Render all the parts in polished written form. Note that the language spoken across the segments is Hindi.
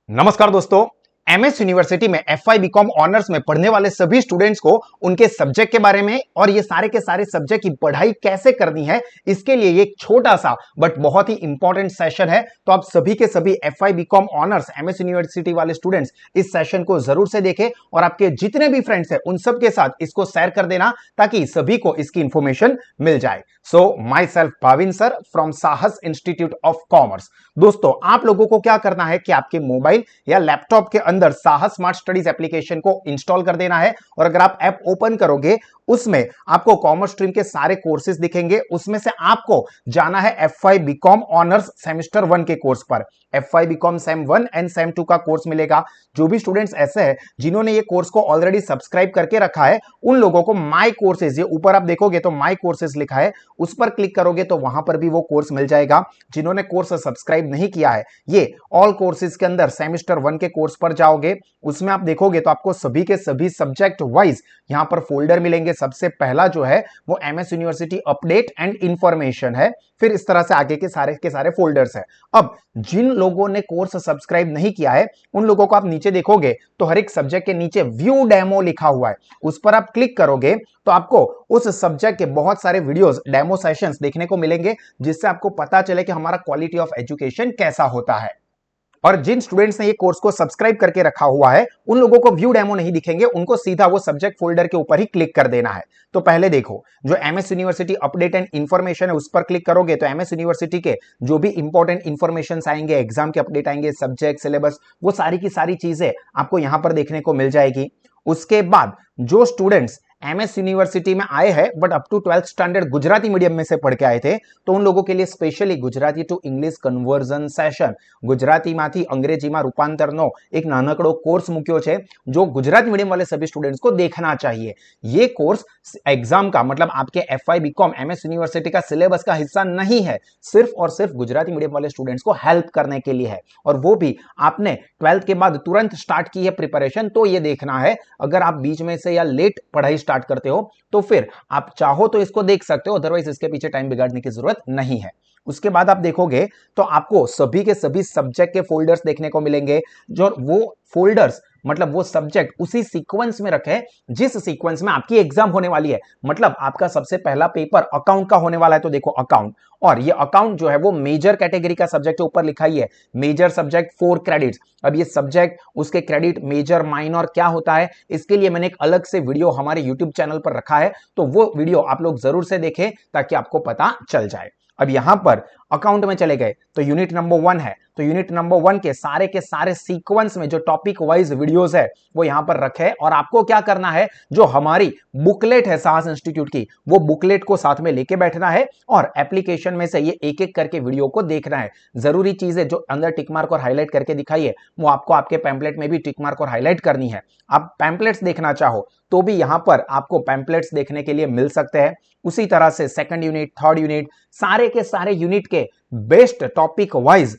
नमस्कार दोस्तों। एमएस यूनिवर्सिटी में एफआई बीकॉम ऑनर्स में पढ़ने वाले सभी स्टूडेंट्स को उनके सब्जेक्ट के बारे में और ये सारे के सारे सब्जेक्ट की पढ़ाई कैसे करनी है इसके लिए ये एक छोटा सा बट बहुत ही इंपॉर्टेंट सेशन है। तो आप सभी के सभी FY BCom honours MS University वाले स्टूडेंट्स इस सेशन को जरूर से देखें और आपके जितने भी फ्रेंड्स हैं उन सब के साथ इसको शेयर कर देना ताकि सभी को इसकी इंफॉर्मेशन मिल जाए। So myself Bhavin sir from Sahas institute of commerce. दोस्तों आप लोगों को क्या करना है कि आपके मोबाइल या लैपटॉप के अंदर साहस स्मार्ट स्टडीज एप्लीकेशन को इंस्टॉल कर देना है और अगर आप ऐप ओपन करोगे उसमें आपको कॉमर्स स्ट्रीम के सारे कोर्सेज दिखेंगे। उसमें से आपको जाना है एफआई बीकॉम ऑनर्स सेमेस्टर 1 के कोर्स पर। FY BCom sem 1 and sem 2 का कोर्स मिलेगा। जो भी स्टूडेंट्स ऐसे हैं जिन्होंने ये कोर्स को ऑलरेडी सब्सक्राइब करके रखा है उन लोगों को माई कोर्सेज, ये ऊपर आप देखोगे तो माई कोर्सेज लिखा है, उस पर क्लिक करोगे तो वहां पर भी वो कोर्स मिल जाएगा। जिन्होंने कोर्स सब्सक्राइब नहीं किया है ये ऑल कोर्सेज के अंदर सेमेस्टर 1 के कोर्स पर जाओगे, उसमें आप देखोगे तो आपको सभी के सभी सब्जेक्ट वाइज यहां पर फोल्डर मिलेंगे। सबसे पहला जो है वो MS university update and information है, फिर इस तरह से आगे के सारे फोल्डर्स है। अब जिन लोगों ने कोर्स सब्सक्राइब नहीं किया है उन लोगों को आप नीचे देखोगे तो हर एक सब्जेक्ट के नीचे व्यू डेमो लिखा हुआ है, उस पर आप क्लिक करोगे तो आपको उस सब्जेक्ट के बहुत सारे वीडियोस, डेमो सेशंस देखने को मिलेंगे जिससे आपको पता चले कि हमारा क्वालिटी ऑफ एजुकेशन कैसा होता है। और जिन स्टूडेंट्स ने ये कोर्स को सब्सक्राइब करके रखा हुआ है उन लोगों को व्यू डेमो नहीं दिखेंगे, उनको सीधा वो सब्जेक्ट फोल्डर के ऊपर ही क्लिक कर देना है। तो पहले देखो जो MS university update and information है उस पर क्लिक करोगे तो एमएस यूनिवर्सिटी के जो भी इंपॉर्टेंट इंफॉर्मेशन आएंगे, एग्जाम के अपडेट आएंगे, सब्जेक्ट सिलेबस, वो सारी की सारी चीजें आपको यहां पर देखने को मिल जाएगी। उसके बाद जो स्टूडेंट्स एमएस यूनिवर्सिटी में आए हैं but up to 12th standard Gujarati medium में से पढ़ के आए थे तो उन लोगों के लिए specially Gujarati to English conversion session, Gujarati माथी अंग्रेजी में रूपांतरनो एक नानकड़ो कोर्स मुक्यो छे जो गुजराती मीडियम वाले सभी स्टूडेंट्स को देखना चाहिए। ये कोर्स एग्जाम का मतलब आपके एफआई बीकॉम एमएस यूनिवर्सिटी का सिलेबस का हिस्सा नहीं है, सिर्फ और सिर्फ गुजराती मीडियम वाले स्टूडेंट्स को हेल्प करने के लिए है और वो भी आपने 12th के बाद तुरंत स्टार्ट की है प्रिपरेशन तो ये देखना है। अगर आप बीच में से या लेट पढ़ाई स्टार्ट करते हो तो फिर आप चाहो तो इसको देख सकते हो, अदरवाइज इसके पीछे टाइम बिगाड़ने की जरूरत नहीं है। उसके बाद आप देखोगे तो आपको सभी के सभी सब्जेक्ट के फोल्डर्स देखने को मिलेंगे, जो वो फोल्डर्स मतलब वो सब्जेक्ट उसी सीक्वेंस में रखे जिस सीक्वेंस में आपकी एग्जाम होने वाली है। मतलब आपका सबसे पहला पेपर अकाउंट का होने वाला है तो देखो अकाउंट, और ये अकाउंट जो है वो मेजर कैटेगरी का सब्जेक्ट ऊपर लिखा ही है, मेजर सब्जेक्ट 4 क्रेडिट्स। अब ये सब्जेक्ट उसके क्रेडिट मेजर माइनर क्या होता है इसके लिए मैंने एक अलग से वीडियो हमारे यूट्यूब चैनल पर रखा है, तो वो वीडियो आप लोग जरूर से देखें ताकि आपको पता चल जाए। अब यहां पर अकाउंट में चले गए तो यूनिट नंबर 1 है, तो यूनिट नंबर 1 के सारे सीक्वेंस में जो टॉपिक वाइज वीडियोस है वो यहां पर रखे और आपको क्या करना है, जो हमारी बुकलेट है साहस इंस्टीट्यूट की वो बुकलेट को साथ में लेके बैठना है और एप्लीकेशन में से ये एक एक करके वीडियो को देखना है। जरूरी चीजें जो अंदर टिक मार्क और हाईलाइट करके दिखाई है वो आपको आपके पैम्पलेट में भी टिक मार्क और हाईलाइट करनी है। आप पैम्पलेट्स देखना चाहो तो भी यहां पर आपको पैम्पलेट्स देखने के लिए मिल सकते हैं। उसी तरह से सेकंड यूनिट, थर्ड यूनिट, सारे के सारे यूनिट के बेस्ट टॉपिक वाइज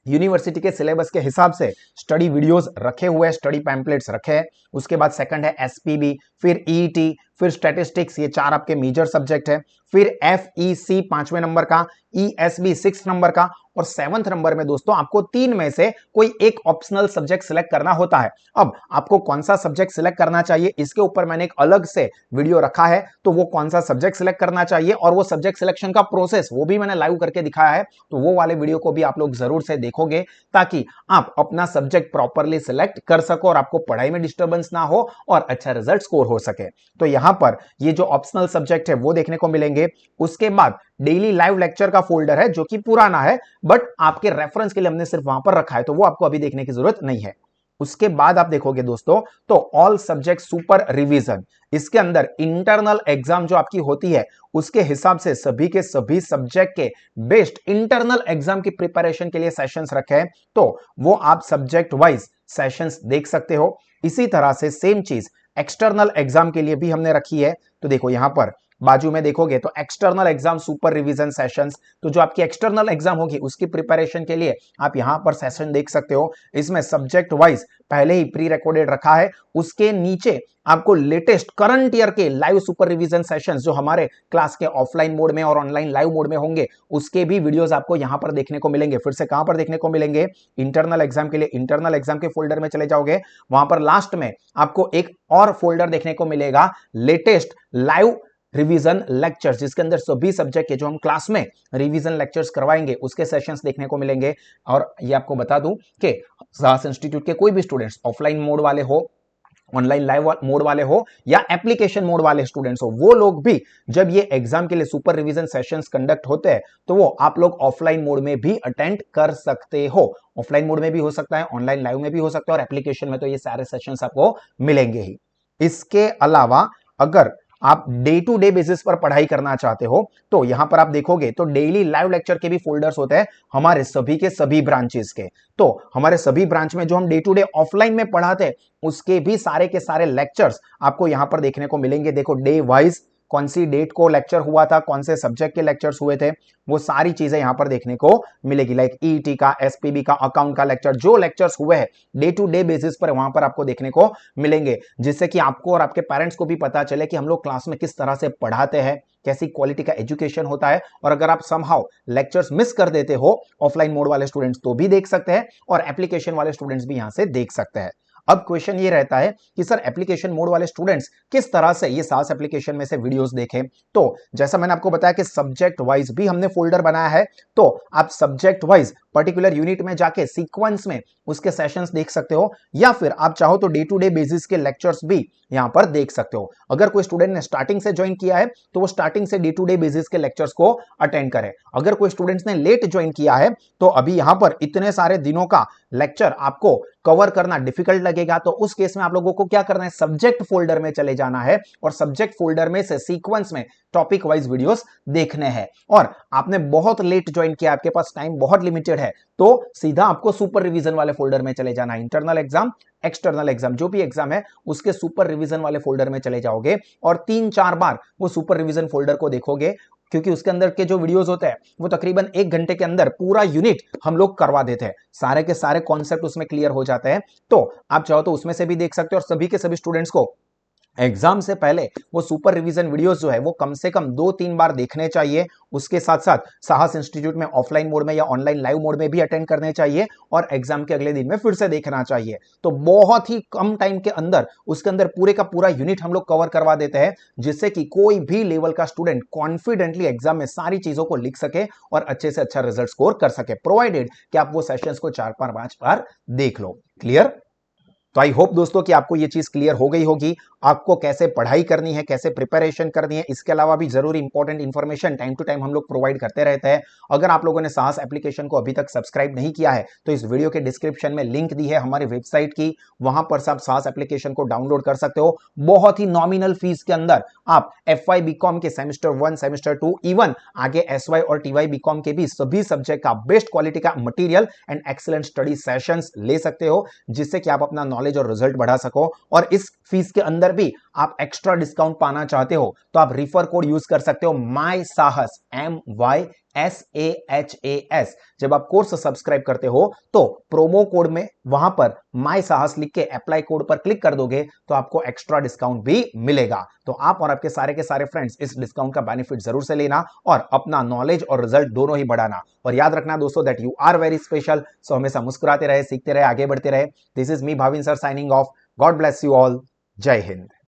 यूनिवर्सिटी के सिलेबस के हिसाब से स्टडी वीडियोस रखे हुए हैं, स्टडी पैम्पलेट्स रखे हैं। उसके बाद सेकंड है एसपीबी, फिर ईईटी, फिर स्टैटिस्टिक्स, ये 4 आपके मेजर सब्जेक्ट है। फिर एफईसी 5वें नंबर का, ईएसबी 6 नंबर का और 7th नंबर में दोस्तों आपको 3 में से कोई एक ऑप्शनल सब्जेक्ट सिलेक्ट करना होता है। अब आपको कौन सा सब्जेक्ट सिलेक्ट करना चाहिए इसके ऊपर मैंने एक अलग से वीडियो रखा है, तो वो कौन सा सब्जेक्ट सिलेक्ट करना चाहिए और वो सब्जेक्ट सिलेक्शन का प्रोसेस वो भी मैंने लाइव करके दिखाया है, तो वो वाले वीडियो को भी आप लोग जरूर से देखोगे ताकि आप अपना सब्जेक्ट प्रॉपरली सिलेक्ट कर सको और आपको पढ़ाई में डिस्टर्बेंस ना हो और अच्छा रिजल्ट स्कोर हो सके। तो यहां पर ये जो ऑप्शनल सब्जेक्ट है वो देखने को मिलेंगे। उसके बाद डेली लाइव लेक्चर का फोल्डर है जो कि पुराना है बट आपके रेफरेंस के लिए हमने सिर्फ वहां पर रखा है, तो वो आपको अभी देखने की जरूरत नहीं है। उसके बाद आप देखोगे दोस्तों तो ऑल सब्जेक्ट सुपर रिवीजन, इसके अंदर इंटरनल एग्जाम जो आपकी होती है उसके हिसाब से सभी के सभी सब्जेक्ट के बेस्ट इंटरनल एग्जाम की प्रिपरेशन के लिए सेशंस रखे हैं, तो वो आप सब्जेक्ट वाइज सेशंस देख सकते हो। इसी तरह से सेम चीज एक्सटर्नल एग्जाम के लिए भी हमने रखी है, तो देखो यहां पर बाजू में देखोगे तो external exam super revision sessions, तो जो आपकी एक्सटर्नल एग्जाम होगी उसकी प्रिपरेशन के लिए आप यहां पर सेशन देख सकते हो। इसमें सब्जेक्ट वाइज पहले ही प्री रिकॉर्डेड रखा है, उसके नीचे आपको लेटेस्ट करंट ईयर के लाइव सुपर रिवीजन सेशंस जो हमारे क्लास के ऑफलाइन मोड में और ऑनलाइन लाइव मोड में होंगे उसके भी वीडियोस आपको यहां पर देखने को मिलेंगे। फिर से कहां पर देखने को मिलेंगे? इंटरनल एग्जाम के लिए इंटरनल एग्जाम के फोल्डर में चले जाओगे, वहां पर लास्ट में आपको एक और फोल्डर देखने को मिलेगा लेटेस्ट लाइव रिवीजन लेक्चर्स, जिसके अंदर सभी सब्जेक्ट के जो हम क्लास में रिवीजन लेक्चर्स करवाएंगे उसके सेशंस देखने को मिलेंगे। और ये आपको बता दूं कि साहस इंस्टीट्यूट के कोई भी स्टूडेंट्स ऑफलाइन मोड वाले हो, ऑनलाइन लाइव मोड वाले हो या एप्लीकेशन मोड वाले स्टूडेंट्स हो, वो लोग भी जब ये एग्जाम के लिए सुपर रिवीजन सेशंस कंडक्ट होते हैं तो वो आप लोग ऑफलाइन मोड में भी अटेंड कर सकते हो। ऑफलाइन मोड में भी हो सकता है, ऑनलाइन लाइव में भी हो सकता है, और एप्लीकेशन में तो ये सारे सेशंस आपको मिलेंगे ही। इसके अलावा अगर आप डे टू डे बेसिस पर पढ़ाई करना चाहते हो तो यहां पर आप देखोगे तो डेली लाइव लेक्चर के भी फोल्डर्स होते हैं हमारे सभी के सभी ब्रांचेस के। तो हमारे सभी ब्रांच में जो हम डे टू डे ऑफलाइन में पढ़ाते हैं उसके भी सारे के सारे लेक्चर्स आपको यहां पर देखने को मिलेंगे। देखो डे वाइज कौन सी डेट को लेक्चर हुआ था, कौन से सब्जेक्ट के लेक्चर्स हुए थे, वो सारी चीजें यहां पर देखने को मिलेगी। लाइक ईटी का, एसपीबी का, अकाउंट का लेक्चर, जो लेक्चर्स हुए हैं डे टू डे बेसिस पर वहां पर आपको देखने को मिलेंगे, जिससे कि आपको और आपके पेरेंट्स को भी पता चले कि हम लोग क्लास में किस तरह से पढ़ाते हैं, कैसी क्वालिटी का एजुकेशन होता है। और अगर आप समहाउ लेक्चर्स मिस कर देते हो ऑफलाइन मोड वाले स्टूडेंट्स तो भी देख सकते हैं, और एप्लीकेशन वाले स्टूडेंट्स भी यहां से देख सकते हैं। अब क्वेश्चन ये रहता है कि सर एप्लीकेशन मोड वाले स्टूडेंट्स किस तरह से ये सास एप्लीकेशन में से वीडियोस देखें। तो जैसा मैंने आपको बताया कि सब्जेक्ट वाइज भी हमने फोल्डर बनाया है, तो आप सब्जेक्ट वाइज पर्टिकुलर यूनिट में जाके सीक्वेंस में उसके सेशंस देख सकते हो, या फिर आप चाहो तो डे टू डे बेसिस के लेक्चर्स भी यहां पर देख सकते हो। अगर कोई स्टूडेंट ने स्टार्टिंग से ज्वाइन किया है तो वो स्टार्टिंग से डे टू डे बेसिस के लेक्चर्स को अटेंड करे। अगर कोई स्टूडेंट्स ने लेट ज्वाइन किया है तो अभी यहां पर इतने सारे दिनों का लेक्चर आपको कवर करना डिफिकल्ट लगेगा, तो उस केस में आप लोगों को क्या करना है, सब्जेक्ट फोल्डर में चले जाना है और सब्जेक्ट फोल्डर में से सीक्वेंस में टॉपिक वाइज वीडियोस देखने हैं। और आपने बहुत लेट ज्वाइन किया, आपके पास टाइम बहुत लिमिटेड है, तो सीधा आपको सुपर रिवीजन वाले फोल्डर में चले जाना है। इंटरनल एग्जाम, एक्सटर्नल एग्जाम, जो भी एग्जाम है उसके सुपर रिवीजन वाले फोल्डर में चले जाओगे और 3-4 बार वो सुपर रिवीजन फोल्डर को देखोगे, क्योंकि उसके अंदर के जो वीडियोस होते हैं वो तकरीबन 1 घंटे के अंदर पूरा यूनिट हम लोग करवा देते हैं, सारे के सारे कॉन्सेप्ट उसमें क्लियर हो जाते हैं। तो आप चाहो तो उसमें से भी देख सकते हो, और सभी के सभी स्टूडेंट्स को एग्जाम से पहले वो सुपर रिवीजन वीडियोस जो है वो कम से कम 2-3 बार देखने चाहिए। उसके साथ साथ साहस इंस्टीट्यूट में ऑफलाइन मोड में या ऑनलाइन लाइव मोड में भी अटेंड करने चाहिए, और एग्जाम के अगले दिन में फिर से देखना चाहिए। तो बहुत ही कम टाइम के अंदर उसके अंदर पूरे का पूरा यूनिट हम लोग कवर करवा देते हैं, जिससे कि कोई भी लेवल का स्टूडेंट कॉन्फिडेंटली एग्जाम में सारी चीजों को लिख सके और अच्छे से अच्छा रिजल्ट स्कोर कर सके, प्रोवाइडेड कि आप वो सेशंस को 4-5 बार देख लो। क्लियर? तो आई होप दोस्तों कि आपको ये चीज क्लियर हो गई होगी, आपको कैसे पढ़ाई करनी है, कैसे प्रिपरेशन करनी है। इसके अलावा भी जरूरी important information time to time हम लोग प्रोवाइड करते रहते हैं। अगर आप लोगों ने साहस एप्लीकेशन को अभी तक सब्सक्राइब नहीं किया है तो इस वीडियो के डिस्क्रिप्शन में लिंक दी है हमारी वेबसाइट की, वहां पर आप साहस एप्लीकेशन को डाउनलोड कर सकते हो। बहुत ही नॉमिनल फीस के अंदर आप FY BCom के सेमेस्टर 1, सेमेस्टर 2, इवन आगे SY और TY BCom के भी सभी सब्जेक्ट का बेस्ट क्वालिटी का material and excellent study sessions ले सकते हो, जिससे कि आप अपना नॉलेज और रिजल्ट बढ़ा सको। और इस फीस के अंदर भी आप एक्स्ट्रा डिस्काउंट पाना चाहते हो तो आप रिफर कोड यूज कर सकते हो, माई साहस, MYSAHAS। जब आप कोर्स सब्सक्राइब करते हो तो प्रोमो कोड में वहां पर माई साहस लिख के अप्लाई कोड पर क्लिक कर दोगे तो आपको एक्स्ट्रा डिस्काउंट भी मिलेगा। तो आप और आपके सारे के सारे फ्रेंड्स इस डिस्काउंट का बेनिफिट जरूर से लेना और अपना नॉलेज और रिजल्ट दोनों ही बढ़ाना। और याद रखना दोस्तों that you are very special. So हमेशा मुस्कुराते रहे, सीखते रहे, आगे बढ़ते रहे। This is me Bhavin sir signing off. God bless you all. जय हिंद।